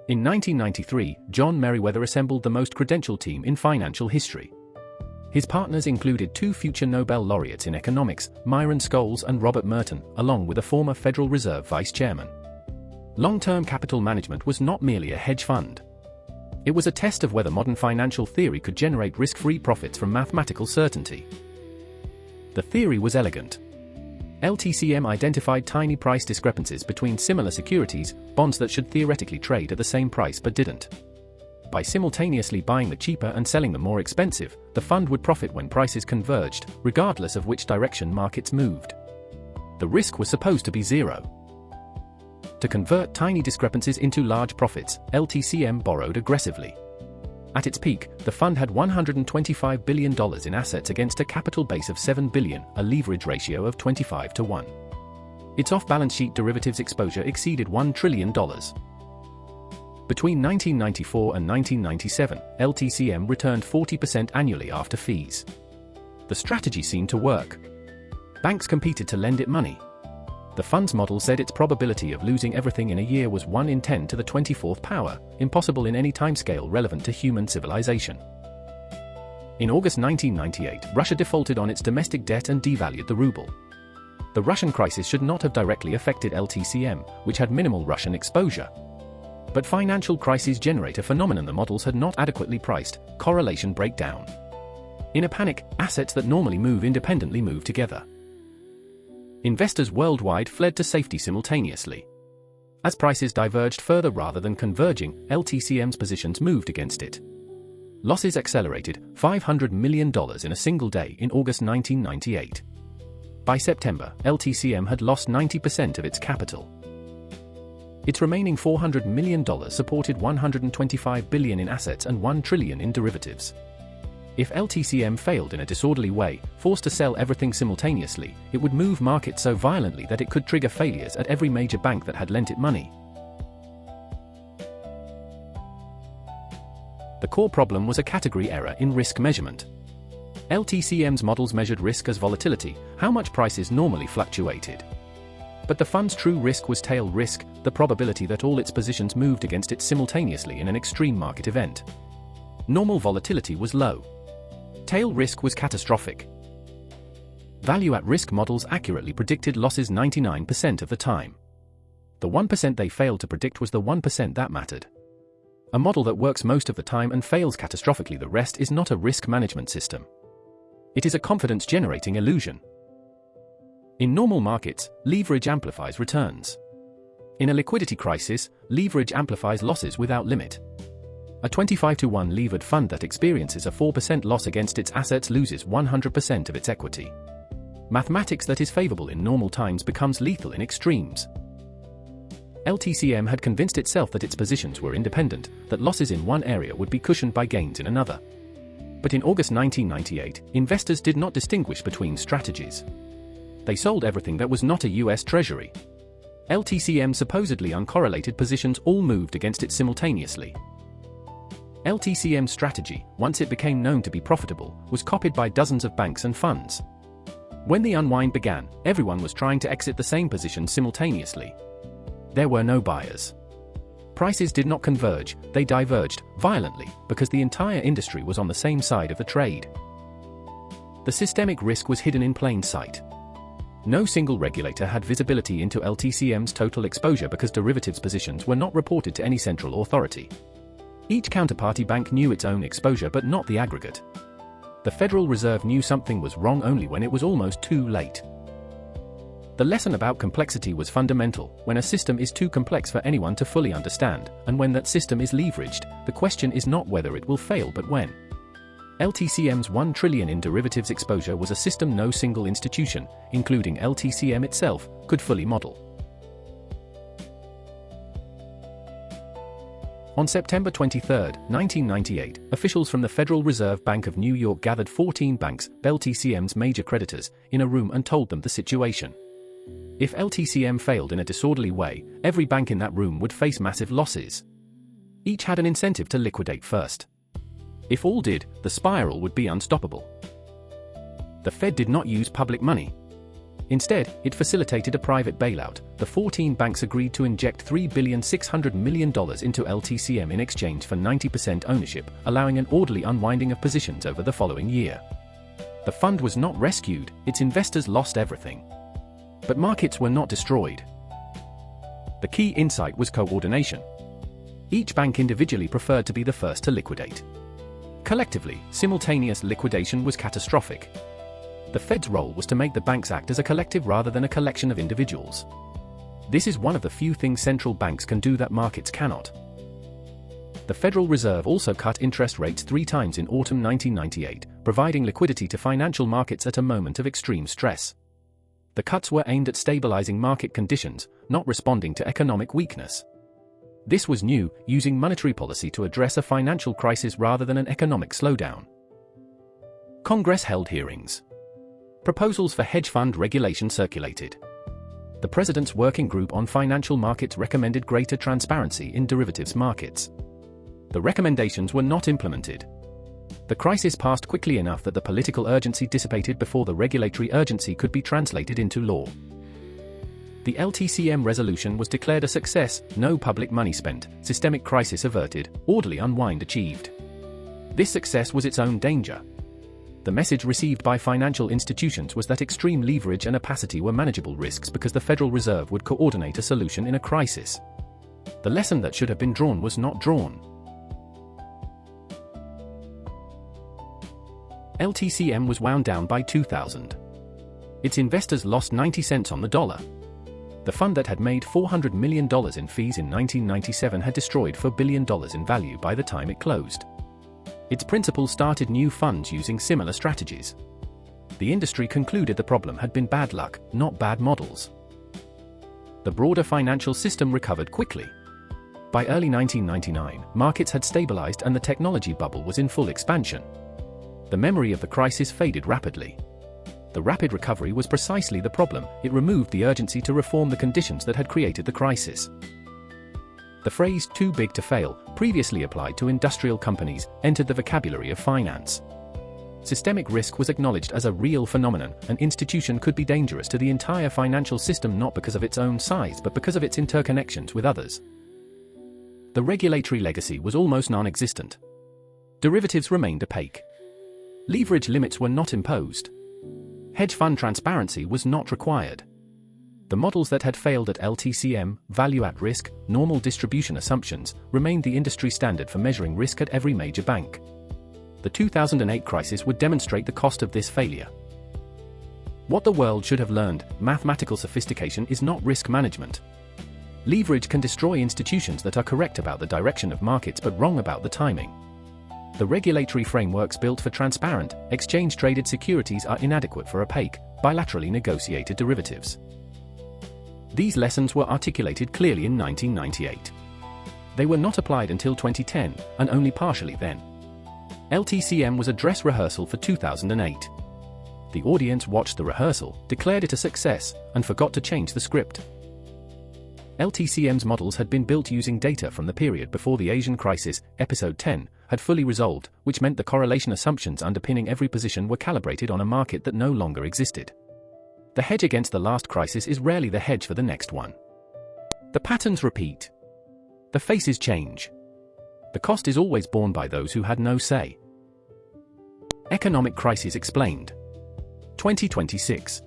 In 1993, John Meriwether assembled the most credentialed team in financial history. His partners included two future Nobel laureates in economics, Myron Scholes and Robert Merton, along with a former Federal Reserve vice chairman. Long-term capital management was not merely a hedge fund. It was a test of whether modern financial theory could generate risk-free profits from mathematical certainty. The theory was elegant. LTCM identified tiny price discrepancies between similar securities, bonds that should theoretically trade at the same price but didn't. By simultaneously buying the cheaper and selling the more expensive, the fund would profit when prices converged, regardless of which direction markets moved. The risk was supposed to be zero. To convert tiny discrepancies into large profits, LTCM borrowed aggressively. At its peak, the fund had $125 billion in assets against a capital base of $7 billion, a leverage ratio of 25-1. Its off-balance sheet derivatives exposure exceeded $1 trillion. Between 1994 and 1997, LTCM returned 40% annually after fees. The strategy seemed to work. Banks competed to lend it money. The fund's model said its probability of losing everything in a year was 1 in 10 to the 24th power, impossible in any timescale relevant to human civilization. In August 1998, Russia defaulted on its domestic debt and devalued the ruble. The Russian crisis should not have directly affected LTCM, which had minimal Russian exposure. But financial crises generate a phenomenon the models had not adequately priced: correlation breakdown. In a panic, assets that normally move independently move together. Investors worldwide fled to safety simultaneously. As prices diverged further rather than converging, LTCM's positions moved against it. Losses accelerated, $500 million in a single day in August 1998. By September, LTCM had lost 90% of its capital. Its remaining $400 million supported $125 billion in assets and $1 trillion in derivatives. If LTCM failed in a disorderly way, forced to sell everything simultaneously, it would move markets so violently that it could trigger failures at every major bank that had lent it money. The core problem was a category error in risk measurement. LTCM's models measured risk as volatility, how much prices normally fluctuated. But the fund's true risk was tail risk, the probability that all its positions moved against it simultaneously in an extreme market event. Normal volatility was low. Tail risk was catastrophic. Value-at-risk models accurately predicted losses 99% of the time. The 1% they failed to predict was the 1% that mattered. A model that works most of the time and fails catastrophically the rest is not a risk management system. It is a confidence-generating illusion. In normal markets, leverage amplifies returns. In a liquidity crisis, leverage amplifies losses without limit. A 25-1 levered fund that experiences a 4% loss against its assets loses 100% of its equity. Mathematics that is favorable in normal times becomes lethal in extremes. LTCM had convinced itself that its positions were independent, that losses in one area would be cushioned by gains in another. But in August 1998, investors did not distinguish between strategies. They sold everything that was not a US Treasury. LTCM's supposedly uncorrelated positions all moved against it simultaneously. LTCM's strategy, once it became known to be profitable, was copied by dozens of banks and funds. When the unwind began, everyone was trying to exit the same position simultaneously. There were no buyers. Prices did not converge, they diverged, violently, because the entire industry was on the same side of the trade. The systemic risk was hidden in plain sight. No single regulator had visibility into LTCM's total exposure because derivatives positions were not reported to any central authority. Each counterparty bank knew its own exposure but not the aggregate. The Federal Reserve knew something was wrong only when it was almost too late. The lesson about complexity was fundamental: when a system is too complex for anyone to fully understand, and when that system is leveraged, the question is not whether it will fail but when. LTCM's $1 trillion in derivatives exposure was a system no single institution, including LTCM itself, could fully model. On September 23, 1998, officials from the Federal Reserve Bank of New York gathered 14 banks, LTCM's major creditors, in a room and told them the situation. If LTCM failed in a disorderly way, every bank in that room would face massive losses. Each had an incentive to liquidate first. If all did, the spiral would be unstoppable. The Fed did not use public money. Instead, it facilitated a private bailout. The 14 banks agreed to inject $3.6 billion into LTCM in exchange for 90% ownership, allowing an orderly unwinding of positions over the following year. The fund was not rescued, its investors lost everything. But markets were not destroyed. The key insight was coordination. Each bank individually preferred to be the first to liquidate. Collectively, simultaneous liquidation was catastrophic. The Fed's role was to make the banks act as a collective rather than a collection of individuals. This is one of the few things central banks can do that markets cannot. The Federal Reserve also cut interest rates 3 times in autumn 1998, providing liquidity to financial markets at a moment of extreme stress. The cuts were aimed at stabilizing market conditions, not responding to economic weakness. This was new, using monetary policy to address a financial crisis rather than an economic slowdown. Congress held hearings. Proposals for hedge fund regulation circulated. The President's Working Group on Financial Markets recommended greater transparency in derivatives markets. The recommendations were not implemented. The crisis passed quickly enough that the political urgency dissipated before the regulatory urgency could be translated into law. The LTCM resolution was declared a success, no public money spent, systemic crisis averted, orderly unwind achieved. This success was its own danger. The message received by financial institutions was that extreme leverage and opacity were manageable risks because the Federal Reserve would coordinate a solution in a crisis. The lesson that should have been drawn was not drawn. LTCM was wound down by 2000. Its investors lost 90 cents on the dollar. The fund that had made $400 million in fees in 1997 had destroyed $4 billion in value by the time it closed. Its principals started new funds using similar strategies. The industry concluded the problem had been bad luck, not bad models. The broader financial system recovered quickly. By early 1999, markets had stabilized and the technology bubble was in full expansion. The memory of the crisis faded rapidly. The rapid recovery was precisely the problem. It removed the urgency to reform the conditions that had created the crisis. The phrase "too big to fail," previously applied to industrial companies, entered the vocabulary of finance. Systemic risk was acknowledged as a real phenomenon. An institution could be dangerous to the entire financial system not because of its own size but because of its interconnections with others. The regulatory legacy was almost non-existent. Derivatives remained opaque. Leverage limits were not imposed. Hedge fund transparency was not required. The models that had failed at LTCM, value at risk, normal distribution assumptions, remained the industry standard for measuring risk at every major bank. The 2008 crisis would demonstrate the cost of this failure. What the world should have learned: mathematical sophistication is not risk management. Leverage can destroy institutions that are correct about the direction of markets but wrong about the timing. The regulatory frameworks built for transparent, exchange-traded securities are inadequate for opaque, bilaterally negotiated derivatives. These lessons were articulated clearly in 1998. They were not applied until 2010, and only partially then. LTCM was a dress rehearsal for 2008. The audience watched the rehearsal, declared it a success, and forgot to change the script. LTCM's models had been built using data from the period before the Asian crisis, episode 10, had fully resolved, which meant the correlation assumptions underpinning every position were calibrated on a market that no longer existed. The hedge against the last crisis is rarely the hedge for the next one. The patterns repeat. The faces change. The cost is always borne by those who had no say. Economic crisis explained. 2026.